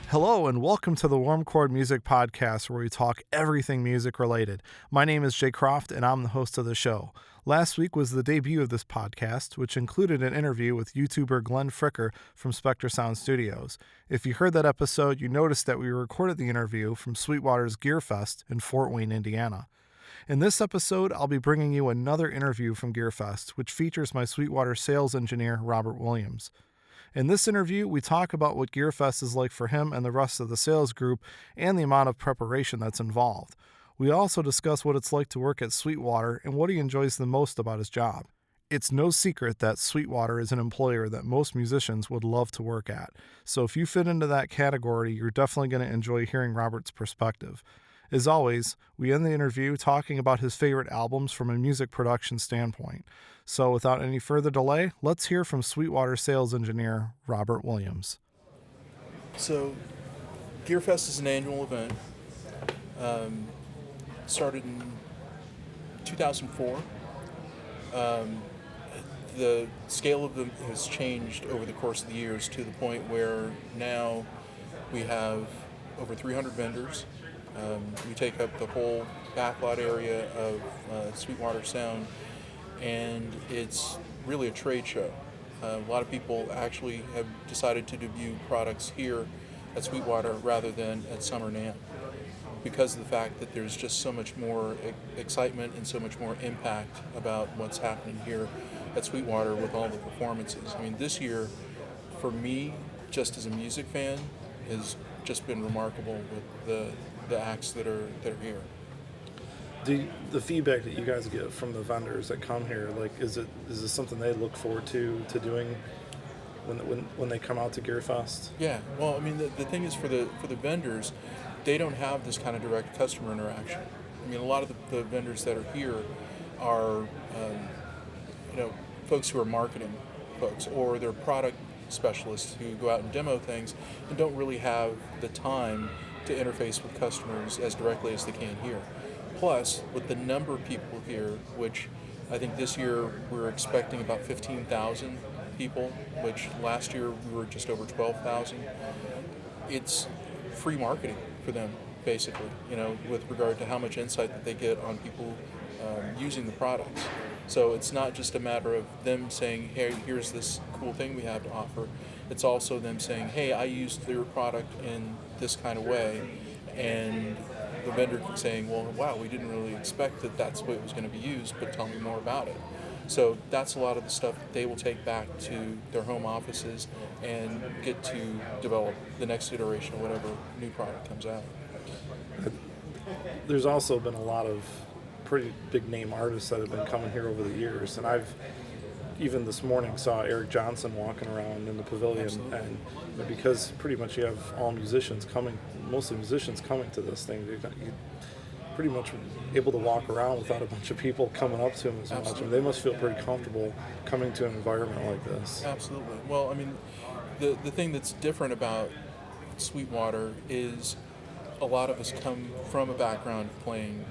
Hello and welcome to the Warm Chord Music Podcast, where we talk everything music related. My name is Jay Croft and I'm the host of the show. Last week was the debut of this podcast, which included an interview with YouTuber Glenn Fricker from Spectre Sound Studios. If you heard that episode, you noticed that we recorded the interview from Sweetwater's Gearfest in Fort Wayne, Indiana. In this episode, I'll be bringing you another interview from Gearfest, which features my Sweetwater sales engineer, Robert Williams. In this interview, we talk about what Gearfest is like for him and the rest of the sales group and the amount of preparation that's involved. We also discuss what it's like to work at Sweetwater and what he enjoys the most about his job. It's no secret that Sweetwater is an employer that most musicians would love to work at. So if you fit into that category, you're definitely going to enjoy hearing Robert's perspective. As always, we end the interview talking about his favorite albums from a music production standpoint. So without any further delay, let's hear from Sweetwater sales engineer Robert Williams. So, Gearfest is an annual event. Started in 2004. The scale of them has changed over the course of the years to the point where now we have over 300 vendors. We take up the whole backlot area of Sweetwater Sound, and it's really a trade show. A lot of people actually have decided to debut products here at Sweetwater rather than at Summer NAMM, because of the fact that there's just so much more excitement and so much more impact about what's happening here at Sweetwater with all the performances. I mean, this year, for me, just as a music fan, has just been remarkable with the acts that are here. The feedback that you guys get from the vendors that come here, is this something they look forward to doing when they come out to Gearfest? Yeah, well, I mean, the thing is, for the vendors, they don't have this kind of direct customer interaction. I mean, a lot of the vendors that are here are, folks who are marketing folks, or they're product specialists who go out and demo things and don't really have the time to interface with customers as directly as they can here. Plus, with the number of people here, which I think this year we're expecting about 15,000 people, which last year we were just over 12,000, it's free marketing for them, basically, with regard to how much insight that they get on people using the products. So it's not just a matter of them saying, hey, here's this cool thing we have to offer. It's also them saying, hey, I used your product in this kind of way, and the vendor saying, well, wow, we didn't really expect that that's the way it was going to be used, but tell me more about it. So that's a lot of the stuff that they will take back to their home offices and get to develop the next iteration of whatever new product comes out. There's also been a lot of pretty big name artists that have been coming here over the years, and I've even this morning saw Eric Johnson walking around in the pavilion. Absolutely. And because pretty much you have mostly musicians coming to this thing, you're pretty much able to walk around without a bunch of people coming up to him as much. I mean, they must feel pretty comfortable coming to an environment like this. Absolutely. Well, I mean, the thing that's different about Sweetwater is a lot of us come from a background of playing,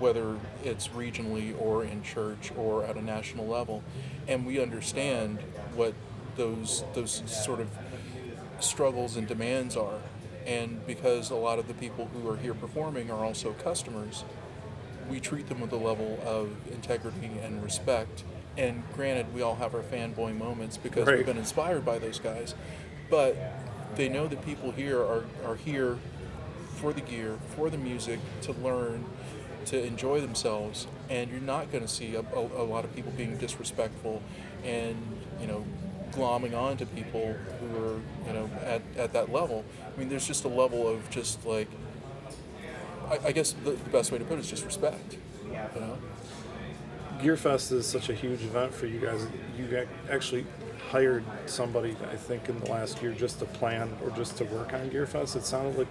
whether it's regionally or in church or at a national level, and we understand what those sort of struggles and demands are. And because a lot of the people who are here performing are also customers, we treat them with a level of integrity and respect. And granted, we all have our fanboy moments because Right. We've been inspired by those guys, but they know that people here are here for the gear, for the music, to learn, to enjoy themselves, and you're not going to see a lot of people being disrespectful and, glomming on to people who are, at that level. I mean, there's just a level of just like, I guess the best way to put it is just respect, Gearfest is such a huge event for you guys. You actually hired somebody, I think, in the last year just to plan or just to work on Gearfest. It sounded like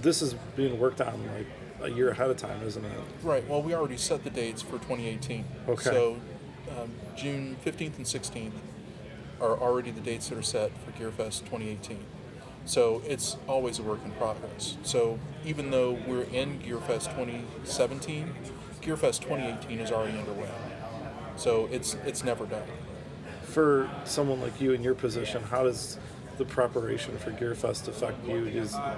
this is being worked on a year ahead of time, isn't it? Right. Well, we already set the dates for 2018. Okay. So June 15th and 16th are already the dates that are set for Gearfest 2018. So it's always a work in progress. So even though we're in Gearfest 2017, Gearfest 2018 is already underway. So it's never done. For someone like you in your position, how does the preparation for Gearfest affect you?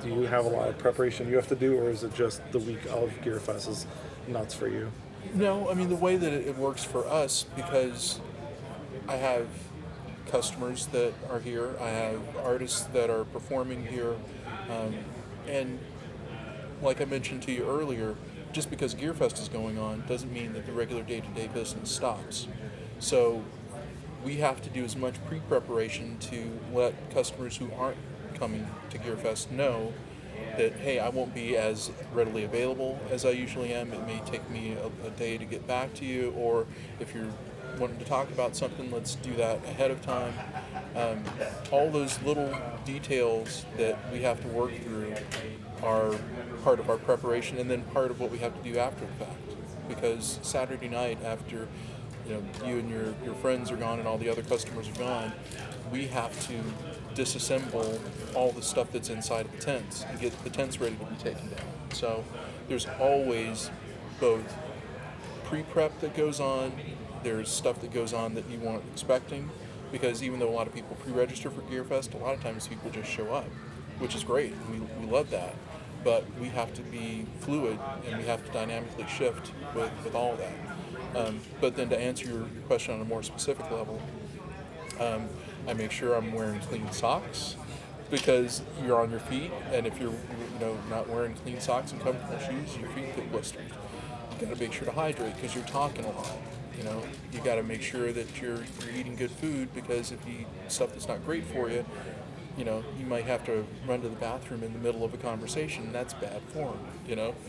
Do you have a lot of preparation you have to do, or is it just the week of Gearfest is nuts for you? No, I mean, the way that it works for us, because I have customers that are here, I have artists that are performing here, and like I mentioned to you earlier, just because Gearfest is going on doesn't mean that the regular day-to-day business stops. So we have to do as much pre-preparation to let customers who aren't coming to Gearfest know that, hey, I won't be as readily available as I usually am. It may take me a day to get back to you, or if you're wanting to talk about something, let's do that ahead of time. All those little details that we have to work through are part of our preparation, and then part of what we have to do after the fact. Because Saturday night, after you and your friends are gone and all the other customers are gone, we have to disassemble all the stuff that's inside of the tents and get the tents ready to be taken down. So there's always both pre-prep that goes on, there's stuff that goes on that you weren't expecting, because even though a lot of people pre-register for Gearfest, a lot of times people just show up, which is great, and we love that. But we have to be fluid, and we have to dynamically shift with all of that. But then to answer your question on a more specific level, I make sure I'm wearing clean socks, because you're on your feet, and if you're not wearing clean socks and comfortable shoes, your feet get blistered. You got to make sure to hydrate because you're talking a lot. You got to make sure that you're eating good food, because if you eat stuff that's not great for you, you might have to run to the bathroom in the middle of a conversation, and that's bad form.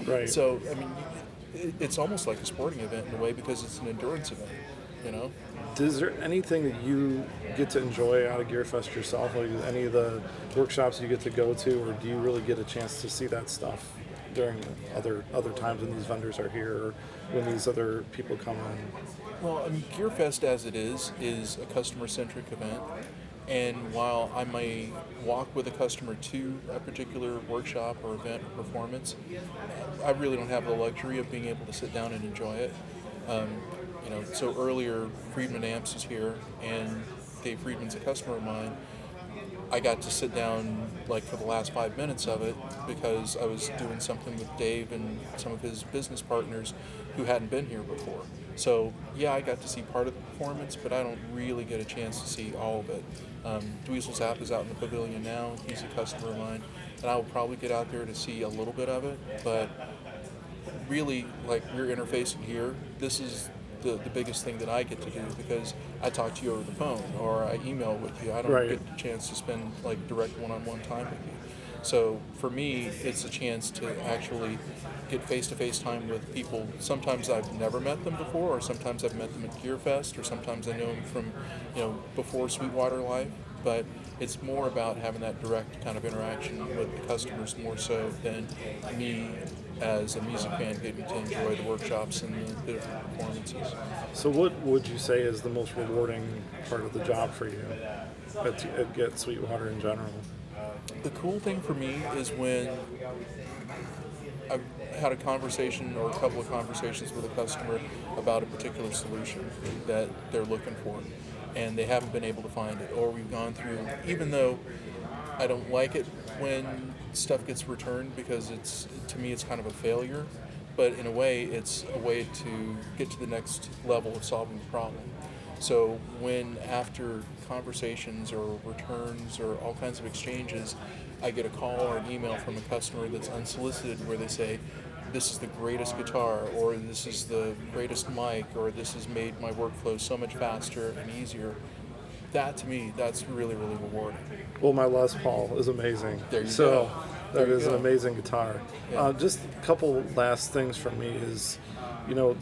Right. So I mean, it's almost like a sporting event in a way, because it's an endurance event. Is there anything that you get to enjoy out of Gearfest yourself? Like any of the workshops you get to go to, or do you really get a chance to see that stuff during other times when these vendors are here, or when these other people come in? Well, I mean, Gearfest as it is a customer-centric event. And while I may walk with a customer to a particular workshop or event or performance, I really don't have the luxury of being able to sit down and enjoy it. So earlier, Friedman Amps is here, and Dave Friedman's a customer of mine. I got to sit down for the last 5 minutes of it, because I was doing something with Dave and some of his business partners who hadn't been here before. So yeah, I got to see part of the performance, but I don't really get a chance to see all of it. Dweezil Zapp is out in the pavilion now. He's a customer of mine, and I will probably get out there to see a little bit of it. But really, we're interfacing here. This is the biggest thing that I get to do, because I talk to you over the phone or I email with you. I don't Right. get the chance to spend direct one-on-one time with you. So for me, it's a chance to actually get face-to-face time with people. Sometimes I've never met them before, or sometimes I've met them at Gearfest, or sometimes I know them from before Sweetwater life. But it's more about having that direct kind of interaction with the customers, more so than me as a music fan getting to enjoy the workshops and the different performances. So what would you say is the most rewarding part of the job for you at Sweetwater in general? The cool thing for me is when I've had a conversation or a couple of conversations with a customer about a particular solution that they're looking for, and they haven't been able to find it, or we've gone through, even though I don't like it when stuff gets returned, because to me it's kind of a failure, but in a way it's a way to get to the next level of solving the problem. So when, after conversations or returns or all kinds of exchanges, I get a call or an email from a customer that's unsolicited, where they say, this is the greatest guitar, or this is the greatest mic, or this has made my workflow so much faster and easier, that to me, that's really, really rewarding. Well, my Les Paul is amazing. There you so go. That There you is an go. amazing guitar. Yeah. Just a couple last things from me is,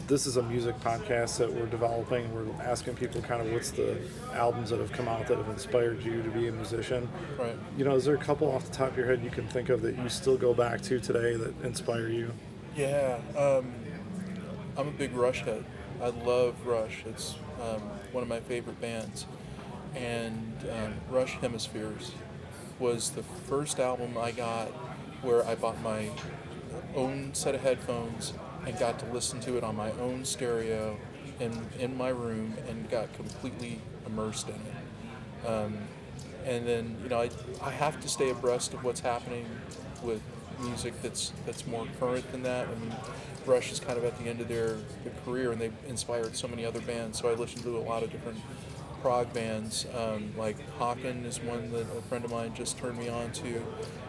this is a music podcast that we're developing. We're asking people kind of what's the albums that have come out that have inspired you to be a musician. Right. Is there a couple off the top of your head you can think of that you still go back to today that inspire you? Yeah, I'm a big Rush head. I love Rush. It's one of my favorite bands. And Rush Hemispheres was the first album I got where I bought my own set of headphones and got to listen to it on my own stereo in my room and got completely immersed in it. And then, I have to stay abreast of what's happening with music that's more current than that. I mean, Rush is kind of at the end of their career, and they've inspired so many other bands. So I listen to a lot of different prog bands. Like Hawken is one that a friend of mine just turned me on to.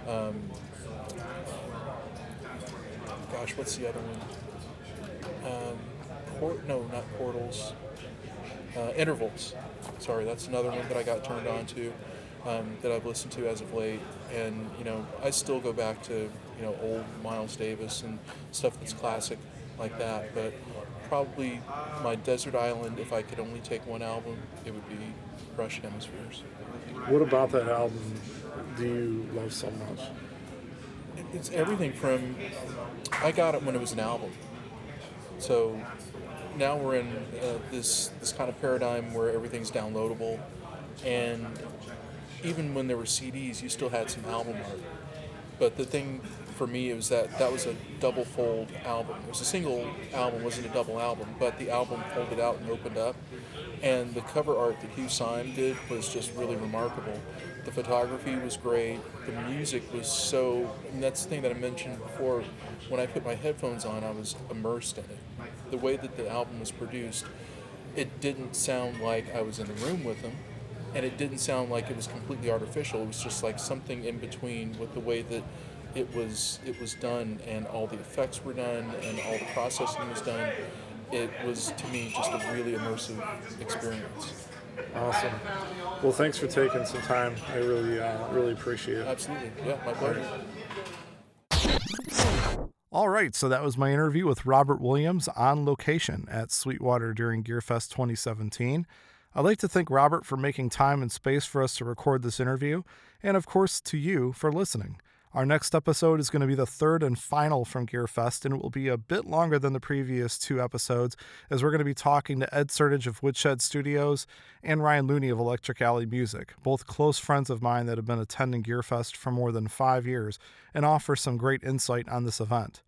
Um, Gosh, what's the other one? No, not Portals. Intervals. Sorry, that's another one that I got turned on to, that I've listened to as of late. And, I still go back to, old Miles Davis and stuff that's classic like that. But probably my desert island, if I could only take one album, it would be Rush Hemispheres. What about that album do you love so much? It's everything from, I got it when it was an album. So now we're in this kind of paradigm where everything's downloadable, and even when there were CDs, you still had some album art. But the thing for me was that was a double fold album. It was a single album, wasn't a double album, but the album folded out and opened up. And the cover art that Hugh Syme did was just really remarkable. The photography was great. The music was and that's the thing that I mentioned before. When I put my headphones on, I was immersed in it. The way that the album was produced, it didn't sound like I was in the room with them, and it didn't sound like it was completely artificial. It was just like something in between with the way that it was done, and all the effects were done, and all the processing was done. It was, to me, just a really immersive experience. Awesome. Well, thanks for taking some time. I really appreciate it. Absolutely. Yeah, my pleasure. All right, so that was my interview with Robert Williams on location at Sweetwater during Gearfest 2017. I'd like to thank Robert for making time and space for us to record this interview, and of course to you for listening. Our next episode is going to be the third and final from Gearfest, and it will be a bit longer than the previous two episodes, as we're going to be talking to Ed Sertage of Woodshed Studios and Ryan Looney of Electric Alley Music, both close friends of mine that have been attending Gearfest for more than 5 years and offer some great insight on this event.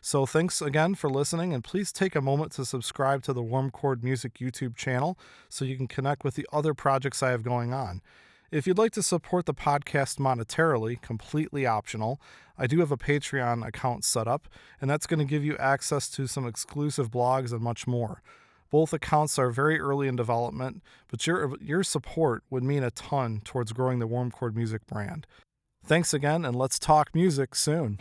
So thanks again for listening, and please take a moment to subscribe to the Warm Chord Music YouTube channel so you can connect with the other projects I have going on. If you'd like to support the podcast monetarily, completely optional, I do have a Patreon account set up, and that's going to give you access to some exclusive blogs and much more. Both accounts are very early in development, but your support would mean a ton towards growing the Warm Chord Music brand. Thanks again, and let's talk music soon.